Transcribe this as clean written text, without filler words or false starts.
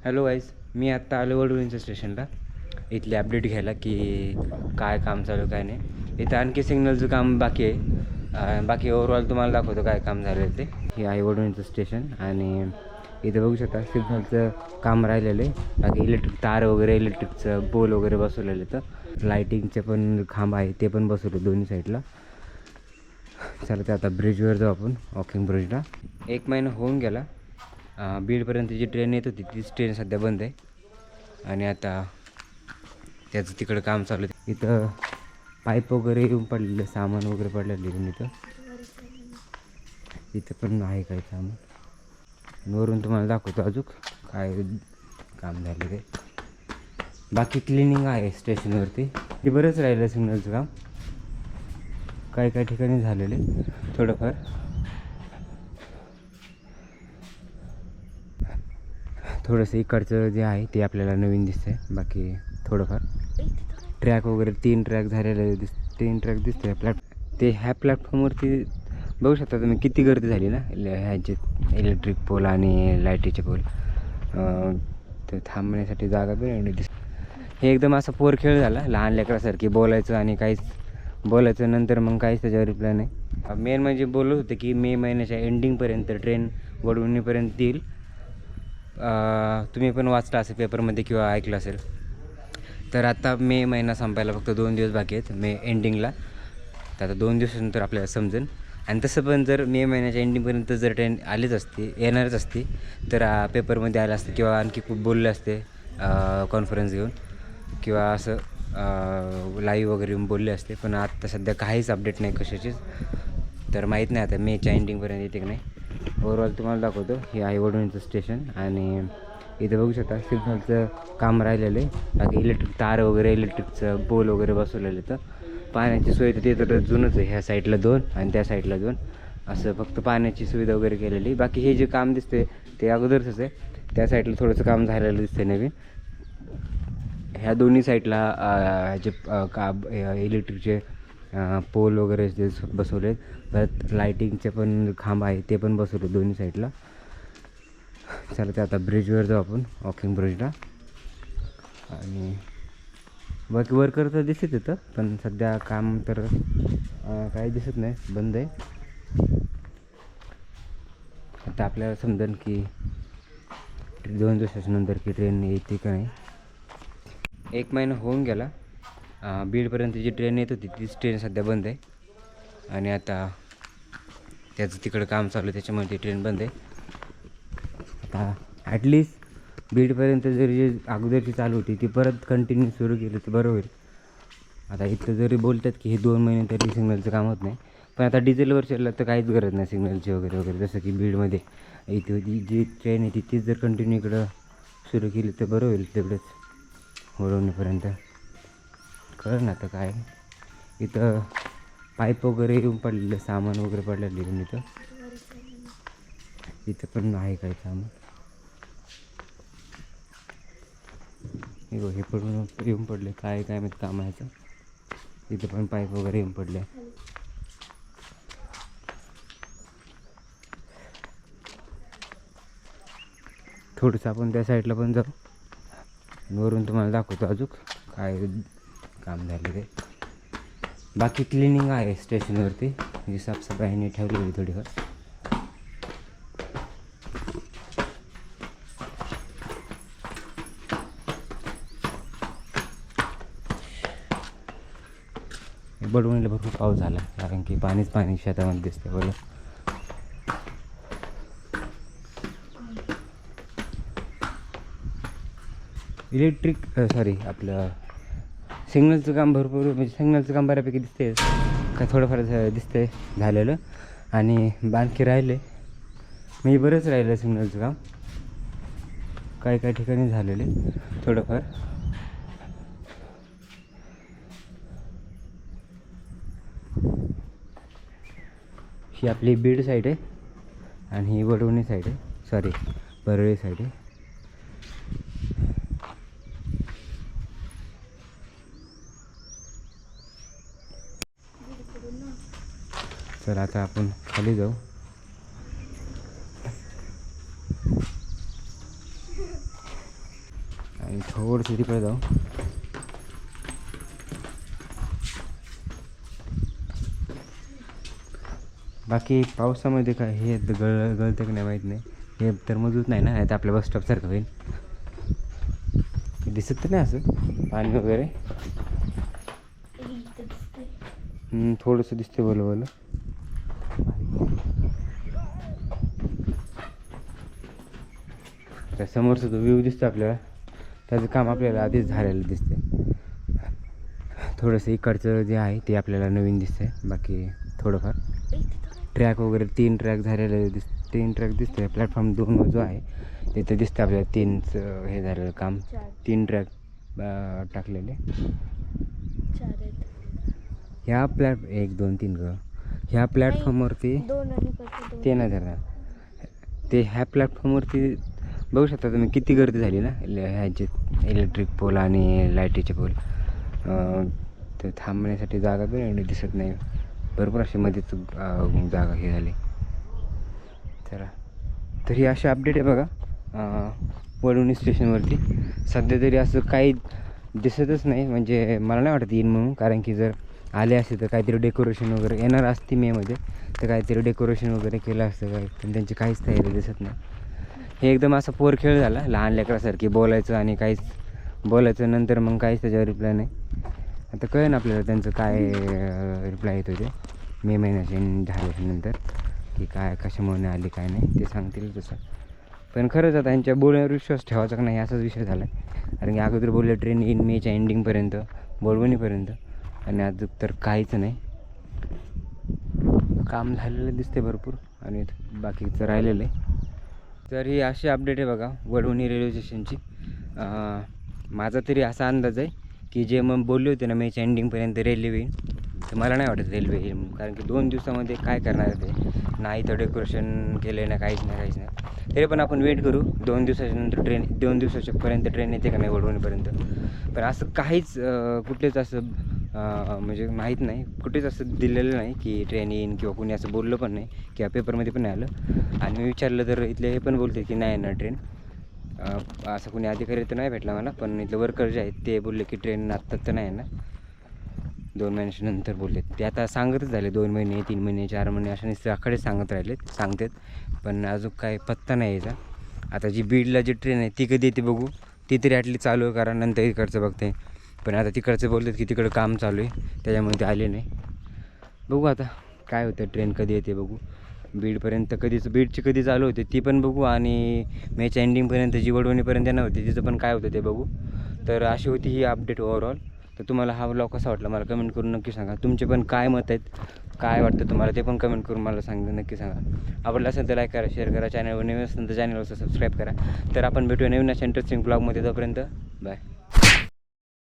Hello guys, मी आत्ता आलो वडवळींच्या स्टेशनला इथली अपडेट घ्यायला की काय काम चालू काय नाही. इथं आणखी सिग्नलचं काम बाकी आहे. बाकी ओव्हरऑल तुम्हाला दाखवतो काय काम झालं ते. हे आहे वडवळींचं स्टेशन आणि इथं बघू शकता सिग्नलचं काम राहिलेलं आहे. बाकी इलेक्ट्रिक तार वगैरे, इलेक्ट्रिकचं पोल वगैरे बसवलेलं तर लाईटिंगचे पण खांब आहे ते पण बसवले दोन्ही साईडला. चला ते आता ब्रिजवर जाऊ आपण, वॉकिंग ब्रिजला. 1 महिना होऊन गेला. बीडपर्यंत जी ट्रेन येत होती तीच ट्रेन सध्या बंद आहे आणि आता त्याचं तिकडं काम चालू आहे. इथं पाईप वगैरे येऊन पडलेलं, सामान वगैरे पडलेलं इथं पण आहे काही सामान. वरून तुम्हाला दाखवतो अजून काय काम झालं ते. बाकी क्लिनिंग आहे स्टेशनवरती. ते बरंच राहिलं सिग्नलचं काम, काही ठिकाणी झालेले थोडंफार. थोडंसं इकडचं जे आहे ते आपल्याला नवीन दिसतं आहे. बाकी थोडंफार ट्रॅक वगैरे 3 ट्रॅक झालेले 3 ट्रॅक दिसते ते ह्या प्लॅटफॉर्मवरती. बघू शकता तुम्ही किती गर्दी झाली ना ह्याचे इलेक्ट्रिक पोल आणि लाईटीचे पोल. ते थांबण्यासाठी जागा पण एवढी हे एकदम असा पोरखेळ झाला लहान लेकरासारखी. बोलायचं आणि काहीच बोलायचं, नंतर मग काहीच त्याच्यावर रिप्लाय नाही. मेन म्हणजे बोलत होते की मे महिन्याच्या एंडिंगपर्यंत ट्रेन वडवणीपर्यंत येईल. तुम्ही पण वाचलं असेल पेपरमध्ये किंवा ऐकलं असेल. तर आता मे महिना संपायला फक्त 2 दिवस बाकी आहेत मे एंडिंगला. तर आता 2 दिवसानंतर आपल्याला समजेल. आणि तसं पण जर मे महिन्याच्या एंडिंगपर्यंत जर ट्रेन आलीच असती, येणारच असती, तर पेपरमध्ये आलं असतं किंवा आणखी खूप बोलले असते कॉन्फरन्स घेऊन किंवा असं लाईव्ह वगैरे येऊन बोलले असते. पण आत्ता सध्या काहीच अपडेट नाही कशाचीच. तर माहीत नाही आता मेच्या एंडिंगपर्यंत येते की नाही. ओव्हरऑल तुम्हाला दाखवतो. हे आहे वडवणीचं स्टेशन आणि इथं बघू शकता सिग्नलचं काम राहिलेलं आहे. बाकी इलेक्ट्रिक तार वगैरे, इलेक्ट्रिकचं पोल वगैरे बसवलेलं तर पाण्याची सोय तर ते तर जुनंच आहे. ह्या साईडला 2 आणि त्या साईडला 2 असं फक्त पाण्याची सुविधा वगैरे केलेली. बाकी हे जे काम दिसते ते अगोदरच आहे. त्या साईडला थोडंसं काम झालेलं दिसतंय नवीन. ह्या दोन्ही साईडला ह्याचे इलेक्ट्रिकचे पोल वगैरे जे बसवले. परत लाईटिंगचे पण खांब आहे ते पण बसवले दोन्ही साईडला. चला ते आता ब्रिजवर जाऊ आपण, वॉकिंग ब्रिजला. आणि बाकी वर्कर तर दिसत येतं पण सध्या काम तर काही दिसत नाही, बंद आहे. आता आपल्याला समजेल की 2 दिवसाच्यानंतर की ट्रेन येते का नाही. 1 महिना होऊन गेला. बीडपर्यंत जी ट्रेन येत होती तीच ट्रेन सध्या बंद आहे आणि आता त्याचं तिकडं काम चालू आहे त्याच्यामुळे ती ट्रेन बंद आहे. आता ॲटलिस्ट बीडपर्यंत जरी जी अगोदरची चालू होती ती परत कंटिन्यू सुरू केली तर बरं होईल. आता इथं जरी बोलतात की हे 2 महिने तरी सिग्नलचं काम होत नाही, पण आता डिझेलवर चाललं तर काहीच गरज नाही सिग्नलची वगैरे वगैरे. जसं की बीडमध्ये इथे जी ट्रेन आहे तीच जर कंटिन्यू इकडं सुरू केली तर बरं होईल. तेवढंच वडवणीपर्यंत कळलं ना. आता काय इथं पाईप वगैरे येऊन पडलेलं, सामान वगैरे पडलेलं इथं पण आहे काही सामान. हे पडून येऊन पडले काय माहिती कामाचं. इथं पण पाईप वगैरे येऊन पडले. थोडंसं आपण त्या साईडला पण जाऊ, वरून तुम्हाला दाखवतो अजून काय काम झालं ते. बाकी क्लिनिंग आहे स्टेशनवरती, म्हणजे साफसफाईने ठेवलेली थोडीफार. वडवणीला भरपूर पाऊस झाला कारण की पाणी शेतामध्ये दिसते बरं. आपलं सिग्नलचं काम भरपूर, म्हणजे सिग्नलचं काम बऱ्यापैकी दिसते काय थोडंफार दिसतंय झालेलं. आणि बाकी राहिले म्हणजे बरंच राहिलं सिग्नलचं काम, काही ठिकाणी झालेले थोडंफार. ही आपली बीड साईड आहे आणि ही वडवणी साईड आहे, परळी साईड आहे. तर आता आपण खाली जाऊ. थोडंसं तिकडे जाऊ. बाकी पावसामध्ये काय हे गळतं की नाही माहीत नाही. हे तर मजबूत नाही ना, नाही तर आपल्या बस स्टॉपसारखं होईल. दिसत तर नाही असं पाणी वगैरे. थोडंसं दिसते बोल. त्या समोरचा जो व्ह्यू दिसतो आपल्याला, त्याचं काम आपल्याला आधीच झालेलं दिसते. थोडंसं इकडचं जे आहे ते आपल्याला नवीन दिसतंय. बाकी थोडंफार ट्रॅक वगैरे 3 ट्रॅक झालेले 3 ट्रॅक दिसते. प्लॅटफॉर्म 2 जो आहे तिथे दिसतं आपल्याला 3चं हे झालेलं काम. 3 ट्रॅक टाकलेले. ह्या 1 2 3 ह्या प्लॅटफॉर्मवरती ते नाही धरणार ते. ह्या प्लॅटफॉर्मवरती बघू शकता तुम्ही किती गर्दी झाली ना ह्याचे इलेक्ट्रिक पोल आणि लाईटीचे पोल. ते थांबण्यासाठी जागा पण एवढी दिसत नाही. भरपूर अशी मध्येच जागा हे झाली. तर ही अशी अपडेट आहे बघा वडवणी स्टेशनवरती. सध्या तरी असं काही दिसतच नाही. म्हणजे मला नाही वाटत येईन म्हणून, कारण की जर आले असते तर काहीतरी डेकोरेशन वगैरे येणार असते मेमध्ये, तर काहीतरी डेकोरेशन वगैरे केलं असतं काय. पण त्यांची काहीच तयारी दिसत नाही. हे एकदम असा पोरखेळ झाला लहान लेकरासारखी, बोलायचं आणि काहीच बोलायचं, नंतर मग काहीच त्याच्यावर रिप्लाय नाही. आता कळेल ना आपल्याला त्यांचं काय रिप्लाय येतो ते मे महिन्याचे झाल्यानंतर, की काय कशामुळे आली काय नाही ते सांगतील तसं. पण खरंच आता यांच्या बोलण्यावर विश्वास ठेवायचा का नाही असाच विषय झाला आहे. कारण की अगोदर बोलले ट्रेन येईन मेच्या एंडिंगपर्यंत, बोलवणीपर्यंत, आणि अजून तर काहीच नाही. काम झालेलं दिसते भरपूर आणि बाकीचं राहिलेलं आहे. तर ही अशी अपडेट आहे बघा वडवणी रेल्वे स्टेशनची. माझा तरी असा अंदाज आहे की जे मग बोलले होते ना मेच्या एंडिंगपर्यंत रेल्वे येईल, तर मला नाही वाटत रेल्वे येईल. कारण की 2 दिवसामध्ये काय करणार आहे ते, नाही तर डेकोरेशन केलं ना, काहीच नाही. तरी पण आपण वेट करू 2 दिवसाच्या नंतर 2 दिवसाच्यापर्यंत ट्रेन येते का नाही वडवणीपर्यंत. पण असं काहीच कुठेच असं म्हणजे माहीत नाही, कुठेच असं दिलेलं नाही की ट्रेन येईन, किंवा कोणी असं बोललं पण नाही, किंवा पेपरमध्ये पण नाही आलं. आणि मी विचारलं तर इथले हे पण बोलते की नाही येणार ट्रेन. असं कोणी अधिकारी तर नाही भेटला मला, पण इथले वर्कर जे आहेत ते बोलले की ट्रेन आत्ता तर नाही येणार, 2 महिन्याच्या नंतर बोलले. ते आता सांगतच झाले 2 महिने 3 महिने 4 महिने अशा नुसते आखाडे सांगतात. पण अजून काय पत्ता नाही यायचा. आता जी बीडला जी ट्रेन आहे ती कधी येते बघू. ती तरी ॲटली चालू आहे, कारण नंतर इकडचं बघते. पण आता तिकडचं बोलतात की तिकडं काम चालू आहे, त्याच्यामुळे ते आले नाही. बघू आता काय होतं, ट्रेन कधी येते बघू. बीडपर्यंत बीडची कधी चालू होते ती पण बघू, आणि मेच्या एंडिंगपर्यंत जी वडवणीपर्यंत येणार होती तिचं पण काय होतं ते बघू. तर अशी होती ही अपडेट ओव्हरऑल. तर तुम्हाला हा व्लॉग कसा वाटला मला कमेंट करून नक्की सांगा. तुमचे पण काय मत आहेत, काय वाटतं तुम्हाला ते पण कमेंट करून मला नक्की सांगा. आवडलं असेल तर लाईक करा, शेअर करा. चॅनलवर नवीन असेल तर चॅनलवर सबस्क्राईब करा. तर आपण भेटूया नवीन अशा इंटरेस्टिंग ब्लॉगमध्ये. तोपर्यंत बाय.